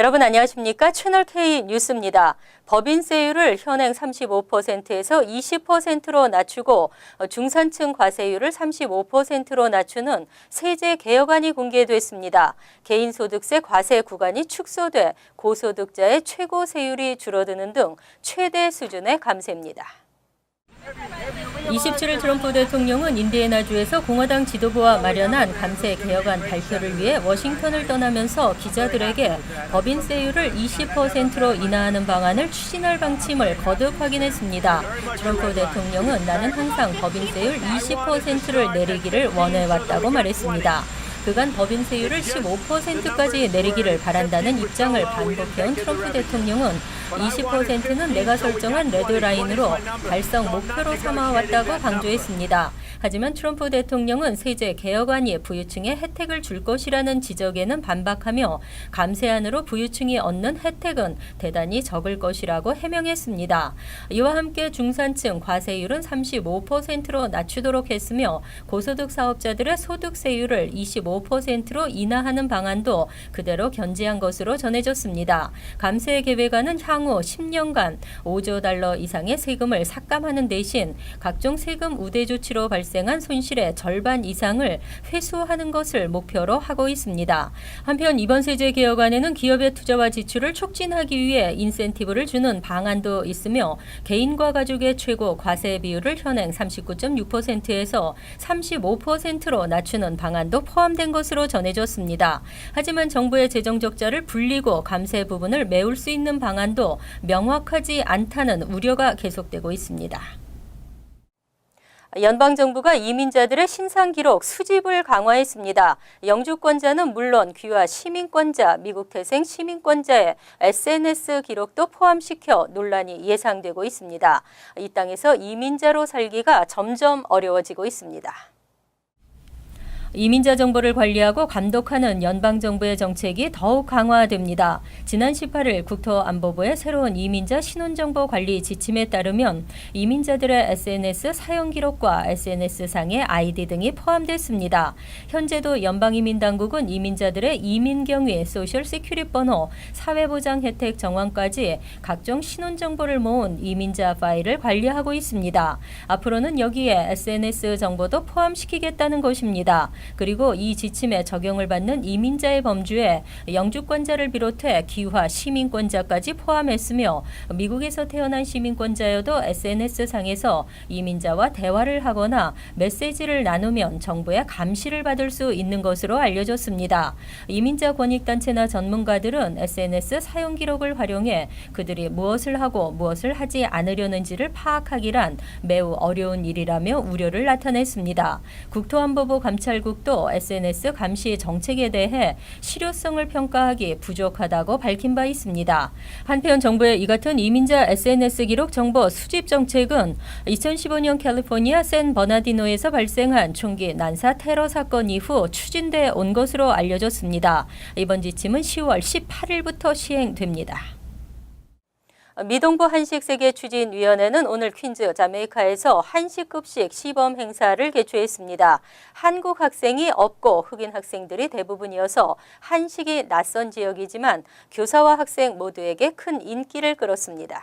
여러분 안녕하십니까? 채널K 뉴스입니다. 법인세율을 현행 35%에서 20%로 낮추고 중산층 과세율을 35%로 낮추는 세제 개혁안이 공개됐습니다. 개인소득세 과세 구간이 축소돼 고소득자의 최고 세율이 줄어드는 등 최대 수준의 감세입니다. 27일 트럼프 대통령은 인디애나주에서 공화당 지도부와 마련한 감세 개혁안 발표를 위해 워싱턴을 떠나면서 기자들에게 법인세율을 20%로 인하하는 방안을 추진할 방침을 거듭 확인했습니다. 트럼프 대통령은 나는 항상 법인세율 20%를 내리기를 원해왔다고 말했습니다. 그간 법인세율을 15%까지 내리기를 바란다는 입장을 반복해온 트럼프 대통령은 20%는 내가 설정한 레드라인으로 달성 목표로 삼아왔다고 강조했습니다. 하지만 트럼프 대통령은 세제 개혁안이 부유층에 혜택을 줄 것이라는 지적에는 반박하며 감세안으로 부유층이 얻는 혜택은 대단히 적을 것이라고 해명했습니다. 이와 함께 중산층 과세율은 35%로 낮추도록 했으며 고소득 사업자들의 소득세율을 25%로 인하하는 방안도 그대로 견지한 것으로 전해졌습니다. 감세 계획안은 향후 10년간 5조 달러 이상의 세금을 삭감하는 대신 각종 세금 우대 조치로 발생한 손실의 절반 이상을 회수하는 것을 목표로 하고 있습니다. 한편 이번 세제 개혁안에는 기업의 투자와 지출을 촉진하기 위해 인센티브를 주는 방안도 있으며 개인과 가족의 최고 과세 비율을 현행 39.6%에서 35%로 낮추는 방안도 포함된 것으로 전해졌습니다. 하지만 정부의 재정 적자를 불리고 감세 부분을 메울 수 있는 방안도 명확하지 않다는 우려가 계속되고 있습니다. 연방정부가 이민자들의 신상 기록 수집을 강화했습니다. 영주권자는 물론 귀화 시민권자, 미국 태생 시민권자의 SNS 기록도 포함시켜 논란이 예상되고 있습니다. 이 땅에서 이민자로 살기가 점점 어려워지고 있습니다. 이민자 정보를 관리하고 감독하는 연방정부의 정책이 더욱 강화됩니다. 지난 18일 국토안보부의 새로운 이민자 신원정보 관리 지침에 따르면 이민자들의 SNS 사용 기록과 SNS상의 아이디 등이 포함됐습니다. 현재도 연방이민당국은 이민자들의 이민 경위, 소셜 시큐리티 번호, 사회보장 혜택 정황까지 각종 신원정보를 모은 이민자 파일을 관리하고 있습니다. 앞으로는 여기에 SNS 정보도 포함시키겠다는 것입니다. 그리고 이 지침에 적용을 받는 이민자의 범주에 영주권자를 비롯해 귀화 시민권자까지 포함했으며 미국에서 태어난 시민권자여도 SNS상에서 이민자와 대화를 하거나 메시지를 나누면 정부의 감시를 받을 수 있는 것으로 알려졌습니다. 이민자 권익단체나 전문가들은 SNS 사용 기록을 활용해 그들이 무엇을 하고 무엇을 하지 않으려는지를 파악하기란 매우 어려운 일이라며 우려를 나타냈습니다. 국토안보부 감찰국도 SNS 감시 정책에 대해 실효성을 평가하기 부족하다고 밝힌 바 있습니다. 한편 정부의 이 같은 이민자 SNS 기록 정보 수집 정책은 2015년 캘리포니아 샌버나디노에서 발생한 총기 난사 테러 사건 이후 추진돼 온 것으로 알려졌습니다. 이번 지침은 10월 18일부터 시행됩니다. 미동부 한식세계추진위원회는 오늘 퀸즈 자메이카에서 한식급식 시범 행사를 개최했습니다. 한국 학생이 없고 흑인 학생들이 대부분이어서 한식이 낯선 지역이지만 교사와 학생 모두에게 큰 인기를 끌었습니다.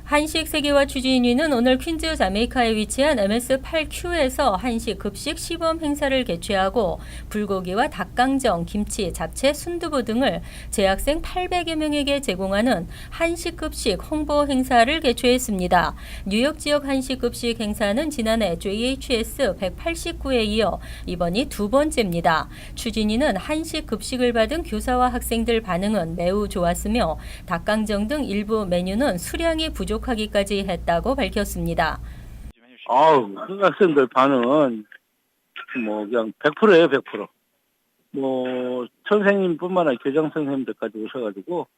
한식세계화 추진위는 오늘 퀸즈 자메이카에 위치한 MS8Q에서 한식 급식 시범 행사를 개최하고 불고기와 닭강정, 김치, 잡채, 순두부 등을 재학생 800여 명에게 제공하는 한식 급식 홍보 행사를 개최했습니다. 뉴욕 지역 한식 급식 행사는 지난해 JHS 189에 이어 이번이 두 번째입니다. 추진위는 한식 급식을 받은 교사와 학생들 반응은 매우 좋았으며 닭강정 등 일부 메뉴는 수량이 부족하기까지 했다고 밝혔습니다. 그 학생들 반응은 그냥 100%예요, 100%. 선생님뿐만 아니라 교장 선생님들까지 오셔가지고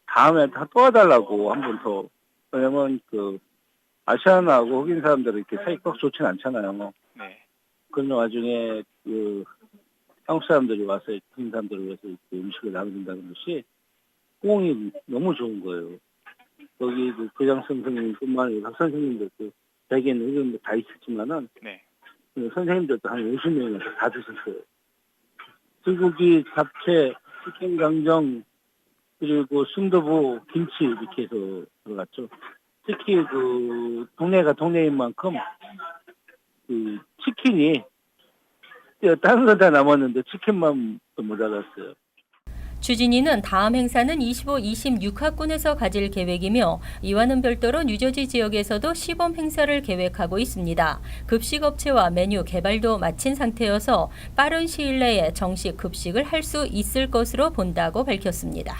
다음에 다 도와달라고 한 번 더. 왜냐면 아시아나하고 흑인 사람들은 이렇게 사이 꼭 좋진 않잖아요. 네. 그런 와중에 한국 사람들이 와서 흑인 사람들을 위해서 이렇게 음식을 나눠준다는 것이 호응이 너무 좋은 거예요. 여기 교장 선생님뿐만 아니라 학 선생님들도 대개는 흑인들 다 있었지만은 네. 선생님들도 한 50명이서 다 드셨어요. 불고기, 잡채, 치킨 강정 그리고 순두부, 김치 이렇게 해서 들어갔죠. 특히 그 동네가 동네인 만큼 그 치킨이 다른 건 다 남았는데 치킨만 좀 모자랐어요. 추진위는 다음 행사는 25, 26학군에서 가질 계획이며 이와는 별도로 뉴저지 지역에서도 시범 행사를 계획하고 있습니다. 급식업체와 메뉴 개발도 마친 상태여서 빠른 시일 내에 정식 급식을 할 수 있을 것으로 본다고 밝혔습니다.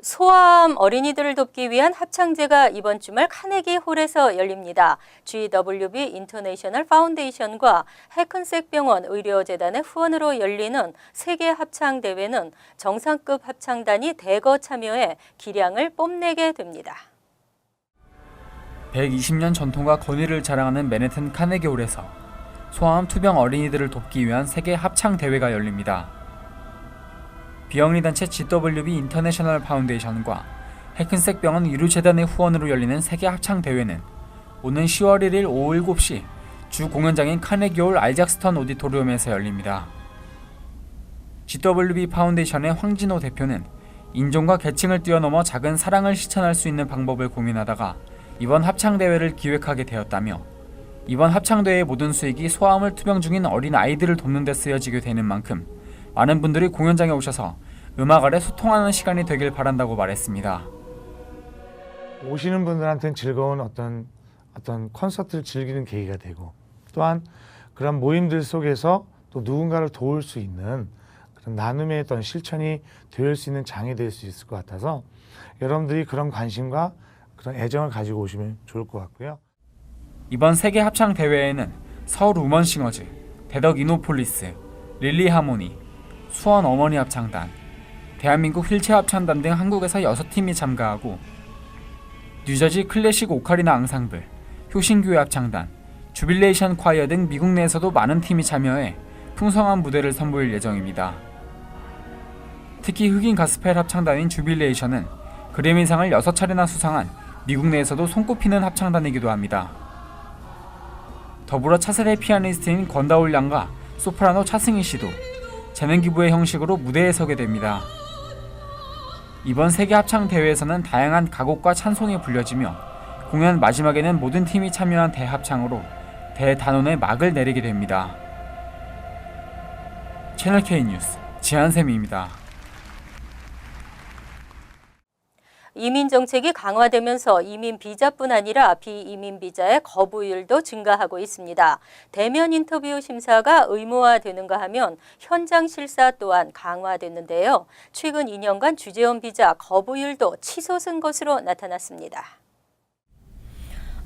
소아암 어린이들을 돕기 위한 합창제가 이번 주말 카네기 홀에서 열립니다. GWB 인터내셔널 파운데이션과 해큰색 병원 의료재단의 후원으로 열리는 세계 합창 대회는 정상급 합창단이 대거 참여해 기량을 뽐내게 됩니다. 120년 전통과 권위를 자랑하는 맨해튼 카네기 홀에서 소아암 투병 어린이들을 돕기 위한 세계 합창 대회가 열립니다. 비영리 단체 GWB 인터내셔널 파운데이션과 해큰색 병원 의료재단의 후원으로 열리는 세계 합창 대회는 오는 10월 1일 오후 7시 주 공연장인 카네기홀 알작스턴 오디토리움에서 열립니다. GWB 파운데이션의 황진호 대표는 인종과 계층을 뛰어넘어 작은 사랑을 실천할 수 있는 방법을 고민하다가 이번 합창 대회를 기획하게 되었다며 이번 합창 대회의 모든 수익이 소아암을 투병 중인 어린 아이들을 돕는 데 쓰여지게 되는 만큼 많은 분들이 공연장에 오셔서 음악 아래 소통하는 시간이 되길 바란다고 말했습니다. 오시는 분들한테는 즐거운 어떤 콘서트를 즐기는 계기가 되고 또한 그런 모임들 속에서 또 누군가를 도울 수 있는 그런 나눔의 어떤 실천이 될 수 있는 장이 될 수 있을 것 같아서 여러분들이 그런 관심과 그런 애정을 가지고 오시면 좋을 것 같고요. 이번 세계 합창 대회에는 서울 우먼싱어즈, 대덕 이노폴리스, 릴리 하모니, 수원 어머니 합창단, 대한민국 휠체어 합창단 등 한국에서 6팀이 참가하고 뉴저지 클래식 오카리나 앙상블, 효신교회 합창단, 주빌레이션 콰이어 등 미국 내에서도 많은 팀이 참여해 풍성한 무대를 선보일 예정입니다. 특히 흑인 가스펠 합창단인 주빌레이션은 그래미상을 6차례나 수상한 미국 내에서도 손꼽히는 합창단이기도 합니다. 더불어 차세대 피아니스트인 권다울 양과 소프라노 차승희 씨도 재능 기부의 형식으로 무대에 서게 됩니다. 이번 세계 합창 대회에서는 다양한 가곡과 찬송이 불려지며 공연 마지막에는 모든 팀이 참여한 대합창으로 대단원의 막을 내리게 됩니다. 채널K 뉴스 지한샘입니다. 이민 정책이 강화되면서 이민 비자뿐 아니라 비이민 비자의 거부율도 증가하고 있습니다. 대면 인터뷰 심사가 의무화되는가 하면 현장 실사 또한 강화됐는데요. 최근 2년간 주재원 비자 거부율도 치솟은 것으로 나타났습니다.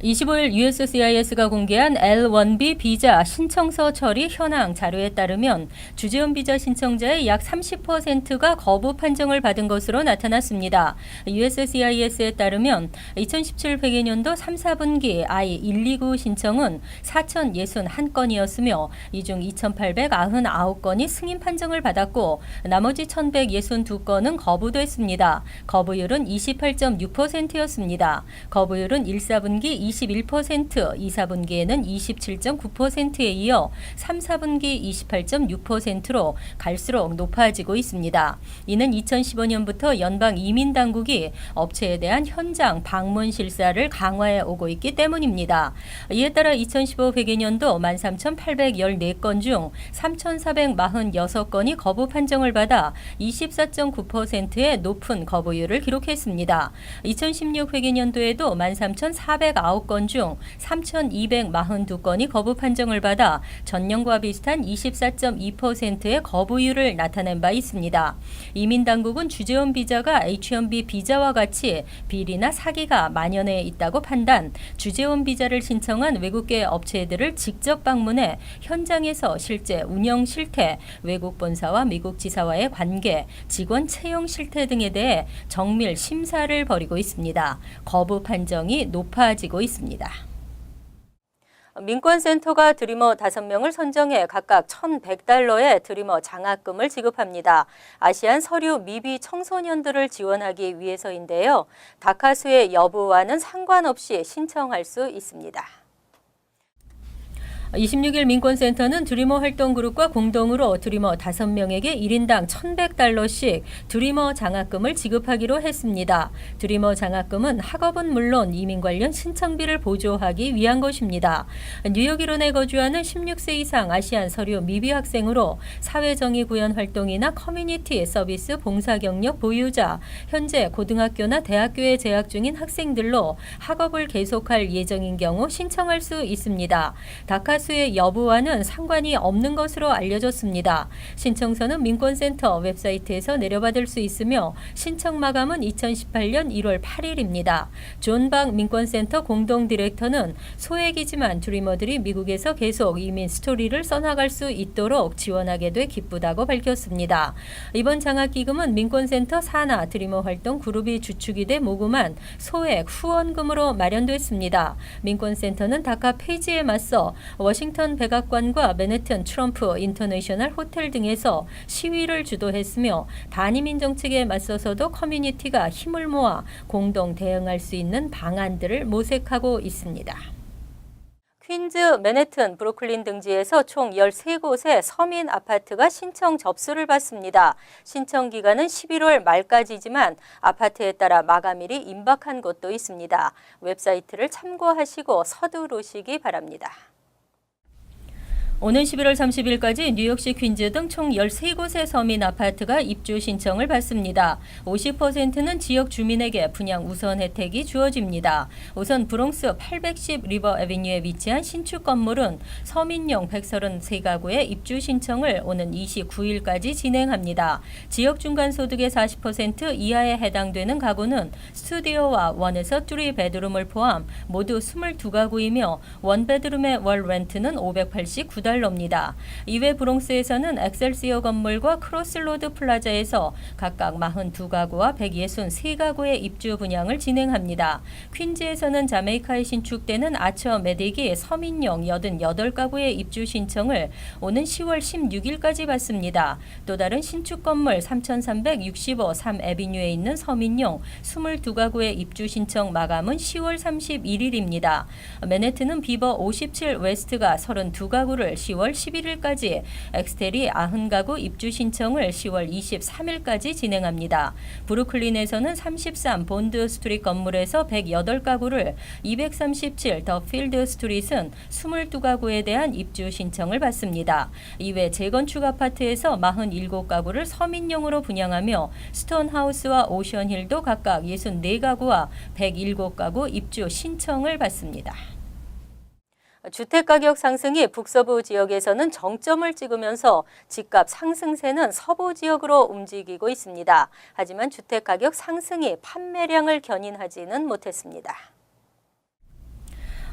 25일 USCIS가 공개한 L1B 비자 신청서 처리 현황 자료에 따르면 주재원 비자 신청자의 약 30%가 거부 판정을 받은 것으로 나타났습니다. USCIS에 따르면 2017-18년도 3, 4분기 I-129 신청은 4,061건이었으며 이 중 2,899건이 승인 판정을 받았고 나머지 1,162건은 거부됐습니다. 거부율은 28.6%였습니다. 거부율은 1, 4분기 21%, 2, 4분기에는 27.9%에 이어 3, 4분기 28.6%로 갈수록 높아지고 있습니다. 이는 2015년부터 연방 이민당국이 업체에 대한 현장 방문 실사를 강화해 오고 있기 때문입니다. 이에 따라 2015-16년도 13,814건 중 3,446건이 거부 판정을 받아 24.9%의 높은 거부율을 기록했습니다. 2016-17년도에도 13,409건 중 3,242건이 거부 판정을 받아 전년과 비슷한 24.2%의 거부율을 나타낸 바 있습니다. 이민당국은 주재원 비자가 H-1B 비자와 같이 비리나 사기가 만연해 있다고 판단, 주재원 비자를 신청한 외국계 업체들을 직접 방문해 현장에서 실제 운영 실태, 외국 본사와 미국 지사와의 관계, 직원 채용 실태 등에 대해 정밀 심사를 벌이고 있습니다. 거부 판정이 높아지고 있습니다. 민권센터가 드리머 5명을 선정해 각각 $1,100의 드리머 장학금을 지급합니다. 아시안 서류 미비 청소년들을 지원하기 위해서인데요. 다카수의 여부와는 상관없이 신청할 수 있습니다. 26일 민권센터는 드리머 활동그룹과 공동으로 드리머 5명에게 1인당 $1,100씩 드리머 장학금을 지급하기로 했습니다. 드리머 장학금은 학업은 물론 이민 관련 신청비를 보조하기 위한 것입니다. 뉴욕 일원에 거주하는 16세 이상 아시안 서류 미비 학생으로 사회정의 구현 활동이나 커뮤니티 서비스 봉사 경력 보유자, 현재 고등학교나 대학교에 재학 중인 학생들로 학업을 계속할 예정인 경우 신청할 수 있습니다. 다카수의 여부와는 상관이 없는 것으로 알려졌습니다. 신청서는 민권센터 웹사이트에서 내려받을 수 있으며 신청 마감은 2018년 1월 8일입니다. 존 박 민권센터 공동 디렉터는 소액이지만 드리머들이 미국에서 계속 이민 스토리를 써나갈 수 있도록 지원하게 돼 기쁘다고 밝혔습니다. 이번 장학기금은 민권센터 산하 드리머 활동 그룹이 주축이 돼 모금한 소액 후원금으로 마련됐습니다. 민권센터는 다카 페이지에 맞서 워싱턴 백악관과 맨해튼 트럼프 인터내셔널 호텔 등에서 시위를 주도했으며 반이민 정책에 맞서서도 커뮤니티가 힘을 모아 공동 대응할 수 있는 방안들을 모색하고 있습니다. 퀸즈, 맨해튼, 브루클린 등지에서 총 13곳의 서민 아파트가 신청 접수를 받습니다. 신청 기간은 11월 말까지지만 아파트에 따라 마감일이 임박한 곳도 있습니다. 웹사이트를 참고하시고 서두르시기 바랍니다. 오는 11월 30일까지 뉴욕시 퀸즈 등 총 13곳의 서민 아파트가 입주 신청을 받습니다. 50%는 지역 주민에게 분양 우선 혜택이 주어집니다. 우선 브롱스 810 리버 애비뉴에 위치한 신축 건물은 서민용 133가구의 입주 신청을 오는 29일까지 진행합니다. 지역 중간소득의 40% 이하에 해당되는 가구는 스튜디오와 1에서 3베드룸을 포함 모두 22가구이며 1베드룸의 월 렌트는 $589입니다. 이외 브롱스에서는 엑셀시어 건물과 크로스로드 플라자에서 각각 42가구와 163가구의 입주 분양을 진행합니다. 퀸즈에서는 자메이카에 신축되는 아처 메딕이 서민용 88가구의 입주 신청을 오는 10월 16일까지 받습니다. 또 다른 신축 건물 3365 3애비뉴에 있는 서민용 22가구의 입주 신청 마감은 10월 31일입니다. 맨해튼은 비버 57 웨스트가 32가구를 10월 11일까지, 엑스텔이 90가구 입주 신청을 10월 23일까지 진행합니다. 브루클린에서는 33 본드 스트리트 건물에서 108가구를, 237 더 필드 스트릿은 22가구에 대한 입주 신청을 받습니다. 이외 재건축 아파트에서 47가구를 서민용으로 분양하며 스톤하우스와 오션힐도 각각 64가구와 107가구 입주 신청을 받습니다. 주택가격 상승이 북서부 지역에서는 정점을 찍으면서 집값 상승세는 서부 지역으로 움직이고 있습니다. 하지만 주택가격 상승이 판매량을 견인하지는 못했습니다.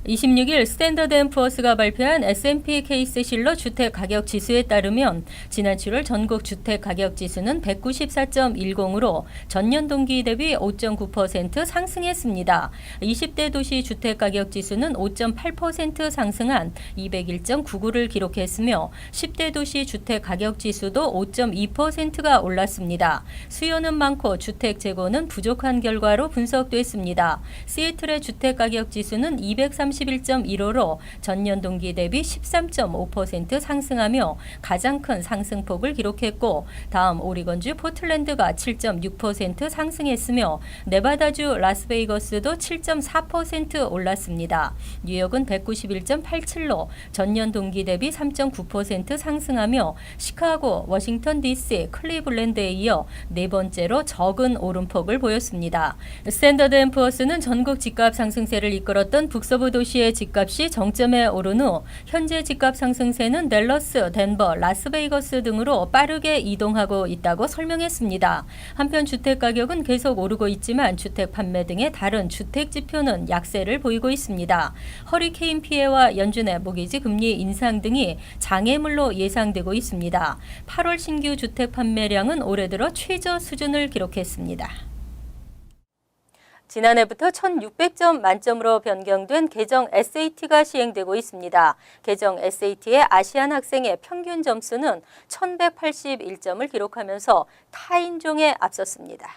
26일 스탠더드 앤 푸어스가 발표한 S&P 케이스 실러 주택가격 지수에 따르면 지난 7월 전국 주택가격 지수는 194.10으로 전년 동기 대비 5.9% 상승했습니다. 20대 도시 주택가격 지수는 5.8% 상승한 201.99를 기록했으며 10대 도시 주택가격 지수도 5.2%가 올랐습니다. 수요는 많고 주택 재고는 부족한 결과로 분석됐습니다. 시애틀의 주택가격 지수는 231.15로 전년 동기 대비 13.5% 상승하며 가장 큰 상승폭을 기록했고, 다음 오리건주 포틀랜드가 7.6% 상승했으며 네바다주 라스베이거스도 7.4% 올랐습니다. 뉴욕은 191.87로 전년 동기 대비 3.9% 상승하며 시카고, 워싱턴 DC, 클리블랜드에 이어 네 번째로 적은 오름폭을 보였습니다. 스탠더드 앤 푸어스는 전국 집값 상승세를 이끌었던 북서부 도시의 집값이 정점에 오른 후 현재 집값 상승세는 댈러스, 덴버, 라스베이거스 등으로 빠르게 이동하고 있다고 설명했습니다. 한편 주택가격은 계속 오르고 있지만 주택 판매 등의 다른 주택 지표는 약세를 보이고 있습니다. 허리케인 피해와 연준의 모기지 금리 인상 등이 장애물로 예상되고 있습니다. 8월 신규 주택 판매량은 올해 들어 최저 수준을 기록했습니다. 지난해부터 1,600점 만점으로 변경된 개정 SAT가 시행되고 있습니다. 개정 SAT의 아시안 학생의 평균 점수는 1,181점을 기록하면서 타인종에 앞섰습니다.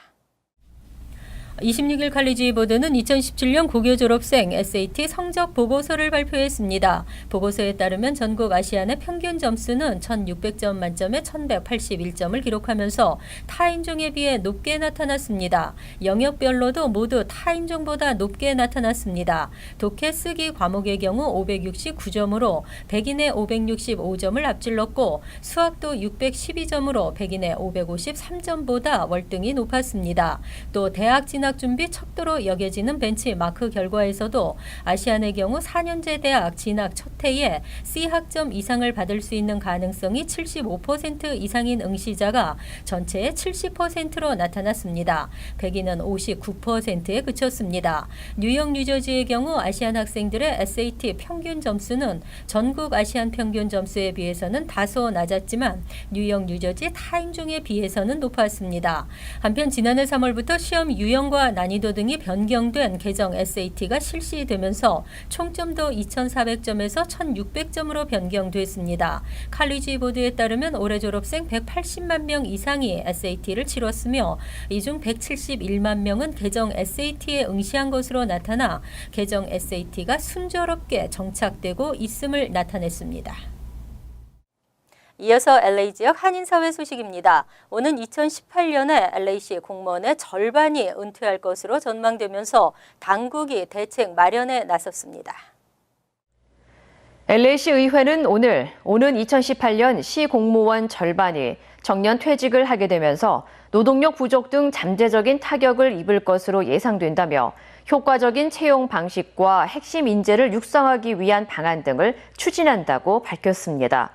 26일 칼리지보드는 2017년 고교 졸업생 SAT 성적 보고서를 발표했습니다. 보고서에 따르면 전국 아시안의 평균 점수는 1600점 만점에 1181점을 기록하면서 타인종에 비해 높게 나타났습니다. 영역별로도 모두 타인종보다 높게 나타났습니다. 독해 쓰기 과목의 경우 569점으로 백인의 565점을 앞질렀고 수학도 612점으로 백인의 553점보다 월등히 높았습니다. 또 대학 진학 준비 척도로 여겨지는 벤치마크 결과에서도 아시안의 경우 4년제 대학 진학 첫 해에 C학점 이상을 받을 수 있는 가능성이 75% 이상인 응시자가 전체의 70%로 나타났습니다. 백인은 59%에 그쳤습니다. 뉴욕, 뉴저지의 경우 아시안 학생들의 SAT 평균 점수는 전국 아시안 평균 점수에 비해서는 다소 낮았지만 뉴욕, 뉴저지 타인종에 비해서는 높았습니다. 한편 지난해 3월부터 시험 유형과 난이도 등이 변경된 개정 SAT가 실시되면서 총점도 2,400점에서 1,600점으로 변경됐습니다. 칼리지 보드에 따르면 올해 졸업생 180만 명 이상이 SAT를 치렀으며 이 중 171만 명은 개정 SAT에 응시한 것으로 나타나 개정 SAT가 순조롭게 정착되고 있음을 나타냈습니다. 이어서 LA 지역 한인사회 소식입니다. 오는 2018년에 LA시 공무원의 절반이 은퇴할 것으로 전망되면서 당국이 대책 마련에 나섰습니다. LA시 의회는 오늘 오는 2018년 시 공무원 절반이 정년 퇴직을 하게 되면서 노동력 부족 등 잠재적인 타격을 입을 것으로 예상된다며 효과적인 채용 방식과 핵심 인재를 육성하기 위한 방안 등을 추진한다고 밝혔습니다.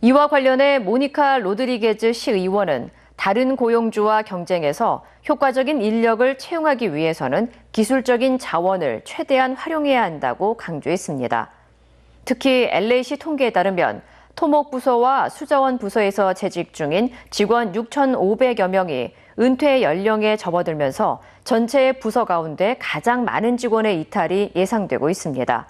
이와 관련해 모니카 로드리게즈 시의원은 다른 고용주와 경쟁해서 효과적인 인력을 채용하기 위해서는 기술적인 자원을 최대한 활용해야 한다고 강조했습니다. 특히 LA시 통계에 따르면 토목부서와 수자원 부서에서 재직 중인 직원 6,500여 명이 은퇴 연령에 접어들면서 전체 부서 가운데 가장 많은 직원의 이탈이 예상되고 있습니다.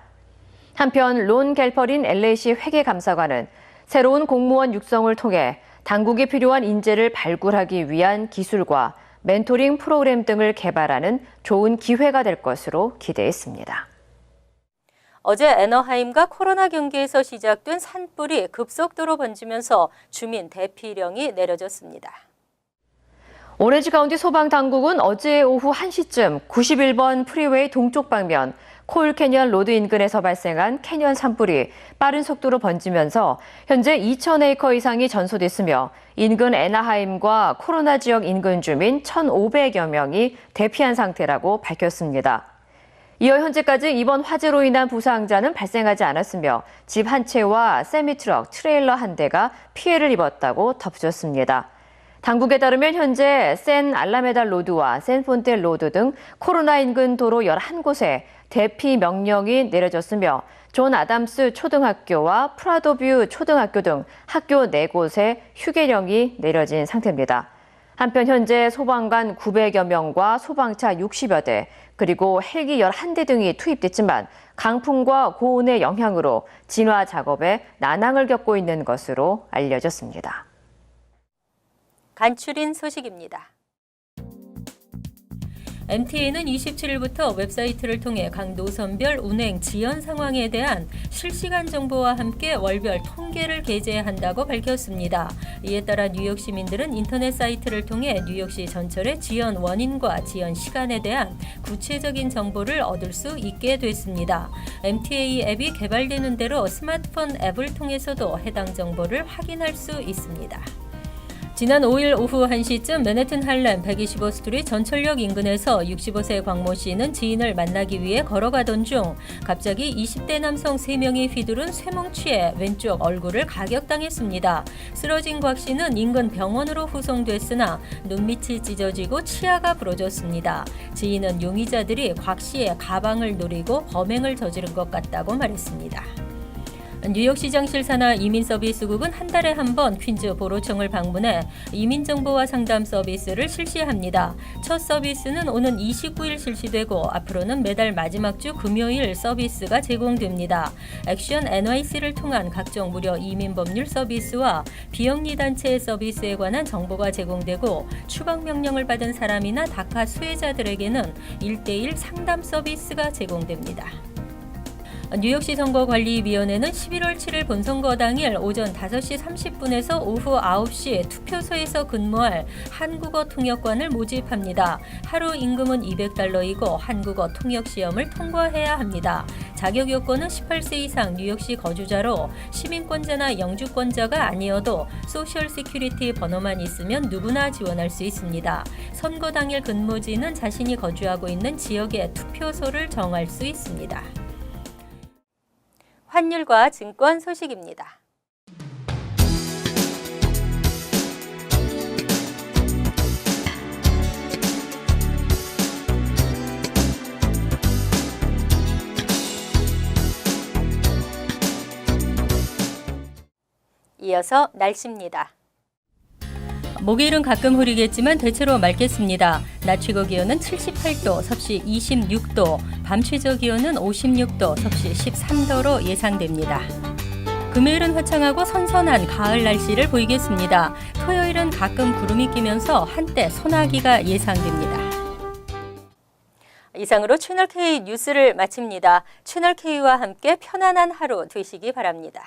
한편 론 갤퍼린 LA시 회계감사관은 새로운 공무원 육성을 통해 당국이 필요한 인재를 발굴하기 위한 기술과 멘토링 프로그램 등을 개발하는 좋은 기회가 될 것으로 기대했습니다. 어제 애너하임과 코로나 경기에서 시작된 산불이 급속도로 번지면서 주민 대피령이 내려졌습니다. 오렌지 카운티 소방당국은 어제 오후 1시쯤 91번 프리웨이 동쪽 방면 콜 캐년 로드 인근에서 발생한 캐년 산불이 빠른 속도로 번지면서 현재 2,000에이커 이상이 전소됐으며 인근 애나하임과 코로나 지역 인근 주민 1,500여 명이 대피한 상태라고 밝혔습니다. 이어 현재까지 이번 화재로 인한 부상자는 발생하지 않았으며 집 한 채와 세미트럭, 트레일러 한 대가 피해를 입었다고 덧붙였습니다. 당국에 따르면 현재 샌 알라메다 로드와 샌 폰테 로드 등 코로나 인근 도로 11곳에 대피 명령이 내려졌으며 존 아담스 초등학교와 프라도뷰 초등학교 등 학교 4곳에 휴계령이 내려진 상태입니다. 한편 현재 소방관 900여 명과 소방차 60여 대, 그리고 헬기 11대 등이 투입됐지만 강풍과 고온의 영향으로 진화 작업에 난항을 겪고 있는 것으로 알려졌습니다. 간추린 소식입니다. MTA는 27일부터 웹사이트를 통해 각 노선별 운행 지연 상황에 대한 실시간 정보와 함께 월별 통계를 게재한다고 밝혔습니다. 이에 따라 뉴욕 시민들은 인터넷 사이트를 통해 뉴욕시 전철의 지연 원인과 지연 시간에 대한 구체적인 정보를 얻을 수 있게 됐습니다. MTA 앱이 개발되는 대로 스마트폰 앱을 통해서도 해당 정보를 확인할 수 있습니다. 지난 5일 오후 1시쯤 맨해튼 할렘 125스트리트 전철역 인근에서 65세 광모 씨는 지인을 만나기 위해 걸어가던 중 갑자기 20대 남성 3명이 휘두른 쇠뭉치에 왼쪽 얼굴을 가격당했습니다. 쓰러진 곽 씨는 인근 병원으로 후송됐으나 눈밑이 찢어지고 치아가 부러졌습니다. 지인은 용의자들이 곽 씨의 가방을 노리고 범행을 저지른 것 같다고 말했습니다. 뉴욕시장실 산하 이민서비스국은 한 달에 한 번 퀸즈 보로청을 방문해 이민정보와 상담 서비스를 실시합니다. 첫 서비스는 오는 29일 실시되고 앞으로는 매달 마지막 주 금요일 서비스가 제공됩니다. 액션 NYC를 통한 각종 무료 이민 법률 서비스와 비영리 단체 서비스에 관한 정보가 제공되고 추방 명령을 받은 사람이나 다카 수혜자들에게는 1:1 상담 서비스가 제공됩니다. 뉴욕시 선거관리위원회는 11월 7일 본선거 당일 오전 5시 30분에서 오후 9시 투표소에서 근무할 한국어 통역관을 모집합니다. 하루 임금은 $200이고 한국어 통역 시험을 통과해야 합니다. 자격 요건은 18세 이상 뉴욕시 거주자로 시민권자나 영주권자가 아니어도 소셜 시큐리티 번호만 있으면 누구나 지원할 수 있습니다. 선거 당일 근무지는 자신이 거주하고 있는 지역의 투표소를 정할 수 있습니다. 환율과 증권 소식입니다. 이어서 날씨입니다. 목요일은 가끔 흐리겠지만 대체로 맑겠습니다. 낮 최고 기온은 78도, 섭씨 26도, 밤 최저 기온은 56도, 섭씨 13도로 예상됩니다. 금요일은 화창하고 선선한 가을 날씨를 보이겠습니다. 토요일은 가끔 구름이 끼면서 한때 소나기가 예상됩니다. 이상으로 채널K 뉴스를 마칩니다. 채널K와 함께 편안한 하루 되시기 바랍니다.